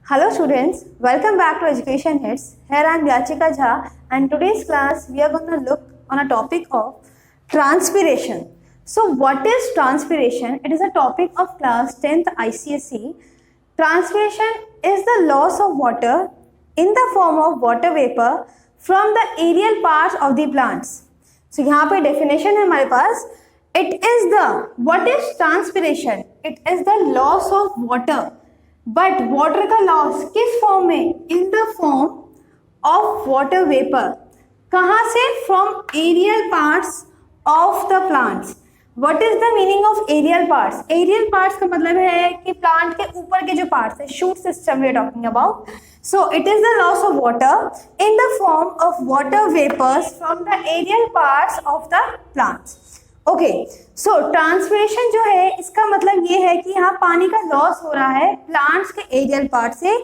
Hello students, welcome back to Education Hits. Here I am Yachika Jha and today's class we are going to look on a topic of transpiration. So what is transpiration? It is a topic of class 10th ICSE. Transpiration is the loss of water in the form of water vapor from the aerial parts of the plants. So यहाँ पे definition है हमारे पास. What is transpiration? It is the loss of water. But water का loss किस form में? In the form of water vapour. कहाँ से? From aerial parts of the plants. What is the meaning of aerial parts? Aerial parts का मतलब है कि plant के ऊपर के जो पार्ट्स है, shoot system we are talking about. So it is the loss of water in the form of water vapours from the aerial parts of the plants. Okay, so transpiration जो है इसका मतलब ये है कि यहाँ पानी का लॉस हो रहा है प्लांट्स के एरियल पार्ट से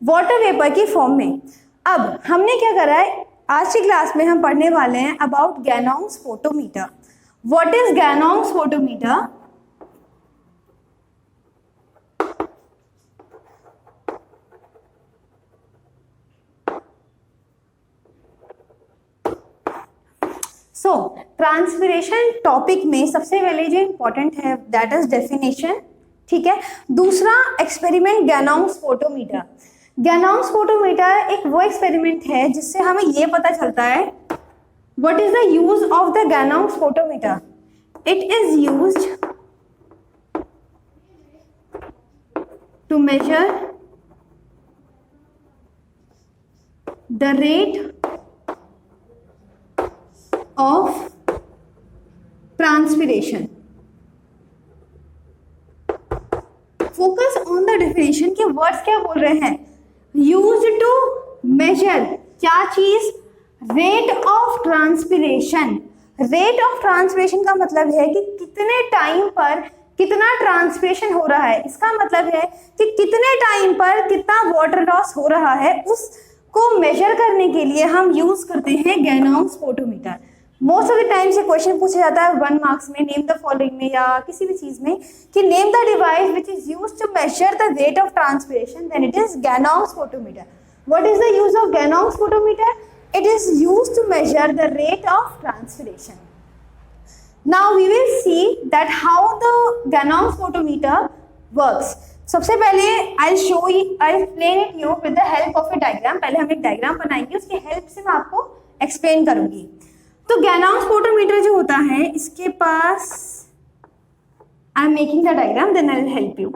वाटर वेपर की फॉर्म में. अब हमने क्या करा है, आज की क्लास में हम पढ़ने वाले हैं about Ganong's photometer. What is Ganong's photometer? So transpiration topic में सबसे पहले जो इंपॉर्टेंट है दैट इज डेफिनेशन. ठीक है. दूसरा एक्सपेरिमेंट गैनोंग्स फोटोमीटर. गैनोंग्स फोटोमीटर एक वो एक्सपेरिमेंट है जिससे हमें ये पता चलता है what is the use of the Ganong's photometer. It is used to measure the rate of transpiration. Focus on the definition के वर्ड्स क्या बोल रहे हैं. Used to measure क्या चीज? Rate of transpiration. Rate of transpiration का मतलब है कि कितने टाइम पर कितना ट्रांसपिरेशन हो रहा है. इसका मतलब है कि कितने टाइम पर कितना वाटर लॉस हो रहा है, उसको मेजर करने के लिए हम यूज करते हैं Ganong's photometer. Most of the time से क्वेश्चन पूछा जाता है 1 मार्क्स में, नेम द फॉलोइंग में या किसी भी चीज में, कि name the device which is used to measure the rate of transpiration, then it is Ganong's photometer. What is the use of Ganong's photometer? It is used to measure the rate of transpiration. Now we will see that how the Ganong's photometer works. सबसे पहले I explain it you with the help of a diagram. पहले हम एक diagram बनाएंगे, उसकी help से मैं आपको एक्सप्लेन करूंगी. तो गैनोंग्स फोटोमीटर जो होता है इसके पास, I am making the diagram then I will help you.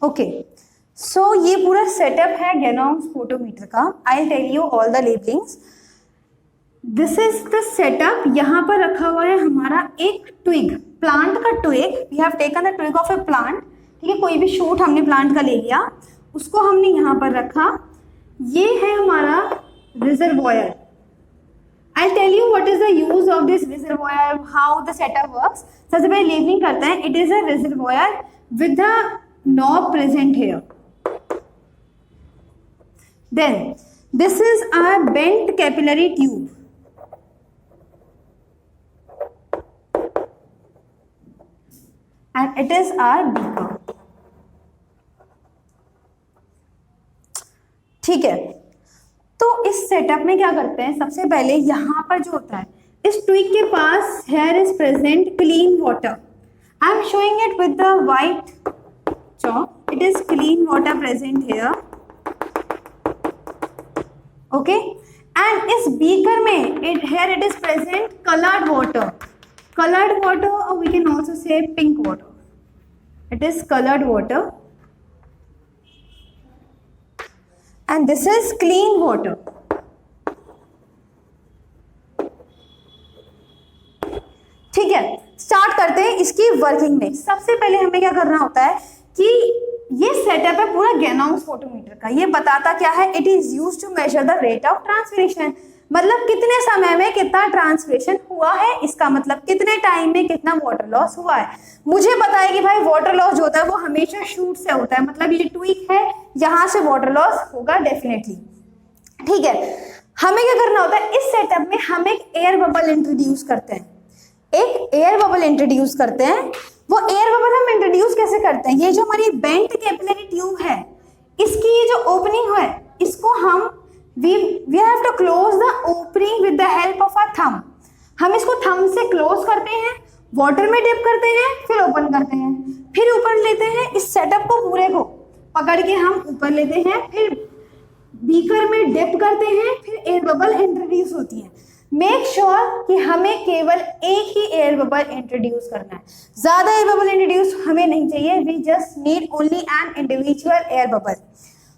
Okay, so ये पूरा सेटअप है गैनोंग्स फोटोमीटर का. I tell you all the labellings. This is the setup. यहाँ पर रखा हुआ है हमारा एक ट्विग, प्लांट का twig. We have taken the twig of a plant. ठीक है, कोई भी शूट हमने प्लांट का ले लिया, उसको हमने यहाँ पर रखा. ये है हमारा reservoir. I tell you what is the use of this reservoir, how the setup works. सबसे पहले लेबलिंग करते हैं. It is a reservoir with the knob present here. Then this is our bent capillary tube. And it is our beaker. ठीक है, तो इस setup में क्या करते हैं, सबसे पहले यहां पर जो होता है इस ट्विग के पास here is present clean water. I am showing it with the white chalk. It is clean water present here. Okay, and इस beaker में here it is present colored water. Colored water, or we can also say pink water. it is colored water, and this is clean water. ठीक है, start करते हैं इसकी working में। सबसे पहले हमें क्या करना होता है कि ये सेटअप है पूरा गैनॉन्ग्स फोटोमीटर का। ये बताता क्या है, it is used to measure the rate of transpiration, मतलब कितने समय में कितना ट्रांसपिरेशन हुआ है, इसका मतलब कितने टाइम में कितना वाटर लॉस हुआ है। मुझे पता है कि भाई वाटर लॉस जो होता है वो हमेशा शूट से होता है, मतलब ये ट्वीक है, यहां से वाटर लॉस होगा डेफिनेटली। ठीक है, हमें क्या करना होता है, इस सेटअप में हम एक एयर बबल इंट्रोड्यूस करते हैं। एक एयर बबल इंट्रोड्यूस करते हैं। वो एयर बबल हम इंट्रोड्यूस कैसे करते हैं, ये जो हमारी बेंट कैपिलरी ट्यूब है, इसकी ये जो ओपनिंग है, इसको हम we have to close the opening with the help of our thumb। हम इसको थंब से क्लोज करते हैं, वाटर में डिप करते हैं, फिर ओपन करते हैं, फिर ऊपर लेते हैं। इस सेटअप को पूरे को पकड़ के हम ऊपर लेते हैं, फिर बीकर में डिप करते हैं, फिर एयर बबल इंट्रोड्यूस होती है। मेक श्योर कि हमें केवल एक ही एयर बबल इंट्रोड्यूस करना है, ज्यादा एयर बबल इंट्रोड्यूस हमें नहीं चाहिए। We just need only an individual air bubble.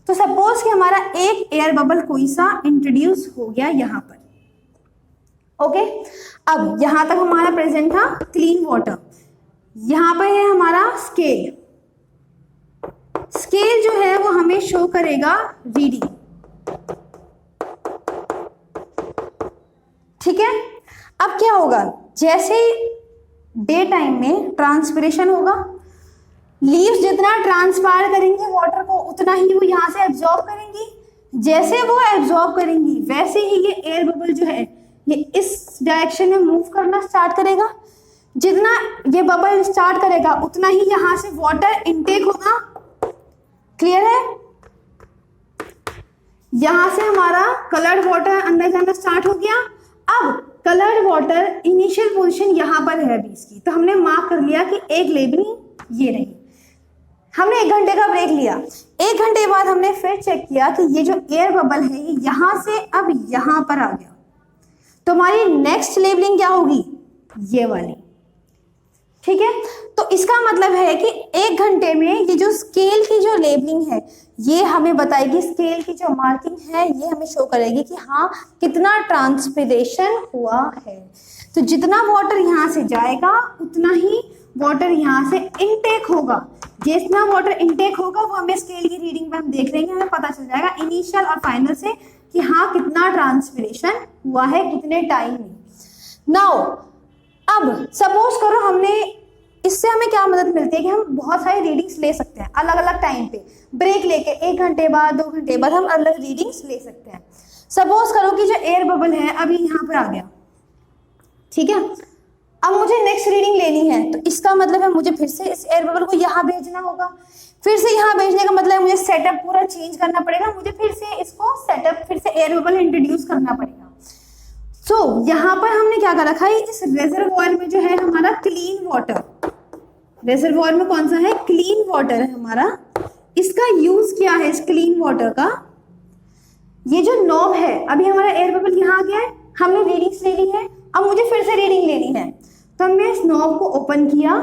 तो सपोज कि हमारा एक एयर बबल कोई सा इंट्रोड्यूस हो गया यहां पर। ओके, अब यहां तक हमारा प्रेजेंट था क्लीन वाटर। यहां पर है हमारा स्केल। स्केल जो है वो हमें शो करेगा रीडिंग। ठीक है, अब क्या होगा, जैसे डे टाइम में ट्रांसपिरेशन होगा, लीव्स जितना ट्रांसपायर करेंगे वाटर को उतना ही वो यहाँ से एब्जॉर्ब करेंगी। जैसे वो एब्जॉर्ब करेंगी वैसे ही ये एयर बबल जो है ये इस डायरेक्शन में मूव करना स्टार्ट करेगा। जितना ये बबल स्टार्ट करेगा उतना ही यहाँ से वाटर इनटेक होगा। क्लियर है, यहां से हमारा कलर्ड वाटर अंदर जाना स्टार्ट हो गया। अब कलर्ड वाटर इनिशियल पोजीशन यहां पर है 20 की, तो हमने मार्क कर लिया कि एक लेबलिंग ये रही। हमने 1 घंटे का ब्रेक लिया। 1 घंटे बाद हमने फिर चेक किया कि ये जो एयर बबल है ये यहां से अब यहां पर आ गया, तो हमारी नेक्स्ट लेबलिंग क्या होगी, ये वाली। ठीक है, तो इसका मतलब है कि 1 घंटे में ये जो स्केल की जो लेबलिंग है ये हमें बताएगी, स्केल की जो मार्किंग है ये हमें शो करेगी कि हाँ कितना ट्रांसपिरेशन हुआ है। तो जितना वाटर यहाँ से जाएगा उतना ही वाटर यहाँ से इनटेक होगा। जितना वाटर इनटेक होगा वो हमें स्केल की रीडिंग में हम देख लेंगे, हमें पता चल जाएगा इनिशियल और फाइनल से कि हाँ कितना ट्रांसपिरेशन हुआ है कितने टाइम में। नाउ अब सपोज करो हमने, इससे हमें क्या मदद मिलती है कि हम बहुत सारी रीडिंग्स ले सकते हैं अलग अलग टाइम पे, ब्रेक लेके 1 घंटे बाद 2 घंटे बाद हम अलग रीडिंग्स ले सकते हैं। सपोज करो कि जो एयर बबल है अभी यहाँ पर आ गया। ठीक है, अब मुझे नेक्स्ट रीडिंग लेनी है, तो इसका मतलब है मुझे फिर से इस एयर बबल को यहाँ भेजना होगा। फिर से यहाँ भेजने का मतलब है मुझे सेटअप पूरा चेंज करना पड़ेगा, मुझे फिर से इसको सेटअप फिर से एयर बबल इंट्रोड्यूस करना पड़ेगा। सो यहाँ पर हमने क्या कर रखा है, इस रेजर्वोयर में जो है हमारा क्लीन वाटर, रेजर्वोयर में कौन सा है, क्लीन वाटर है हमारा। इसका यूज क्या है, इस क्लीन वाटर का, ये जो नॉब है, अभी हमारा एयर बबल यहाँ आ गया है, हमने रीडिंग्स ले ली है, अब मुझे फिर से रीडिंग लेनी है, तो हमने इस नॉब को ओपन किया,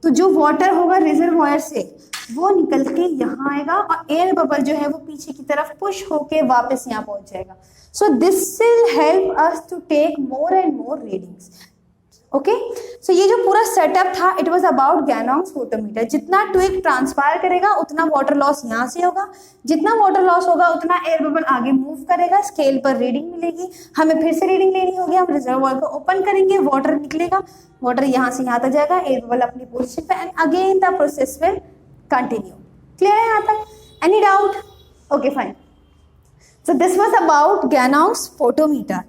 तो जो वाटर होगा रिजर्वोयर से वो निकल के यहाँ आएगा और एयर बबल जो है वो पीछे की तरफ पुश होके वापस यहाँ पहुंच जाएगा। So this will help us to take more and more readings. Okay, so ये जो पूरा सेटअप था it was about Ganong's photometer. जितना ट्विक ट्रांसपायर करेगा उतना वाटर लॉस यहाँ से होगा, जितना वाटर लॉस होगा उतना एयर बबल आगे मूव करेगा, स्केल पर रीडिंग मिलेगी, हमें फिर से रीडिंग लेनी होगी, हम रिजर्वोयर को ओपन करेंगे, वाटर निकलेगा, वाटर यहाँ से यहाँ तक जाएगा, एयर बबल अपनी पोजिशन पे, and again the process will continue. Clear है यहाँ तक, any doubt? Okay fine. So this was about Ganong's photometer.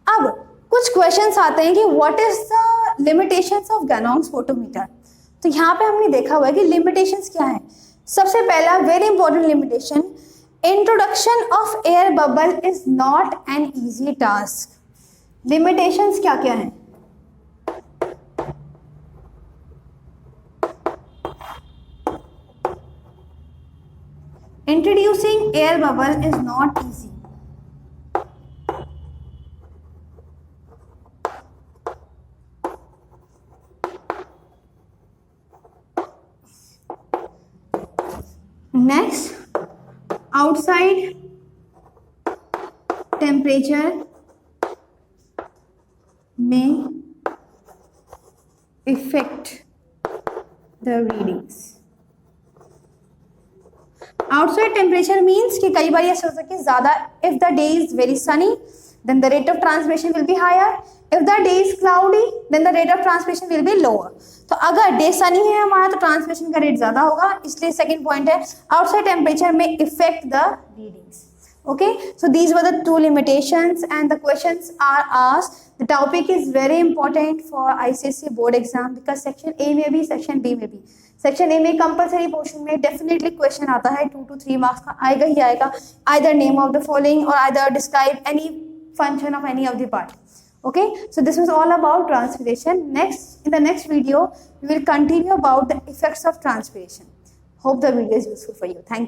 अब कुछ क्वेश्चंस आते हैं कि what is the limitations of Ganong's photometer. तो यहाँ पे हमने देखा हुआ है कि लिमिटेशंस क्या है। सबसे पहला very important limitation, introduction of air bubble is not an easy task. Limitations क्या क्या है? Introducing air bubble is not easy. Next, outside temperature may affect the readings. Outside temperature means कि कई बार ऐसा होता है कि ज़्यादा, if the day is very sunny then the rate of transmission will be higher, if the day is cloudy then the rate of transmission will be lower. तो अगर day Sunny है हमारा तो ट्रांसमिशन का रेट ज़्यादा होगा, इसलिए सेकंड पॉइंट है outside temperature may affect the readings. Okay, so these were the two limitations and the questions are asked. The topic is very important for ICSE board exam because section A में भी section B में भी. Section A में compulsory portion में definitely question आता है 2 to 3 marks का आएगा ही आएगा. Either name of the following और either describe any function of any of the part. Okay, so this was all about transpiration. In the next video we will continue about the effects of transpiration. Hope the video is useful for you. Thank you.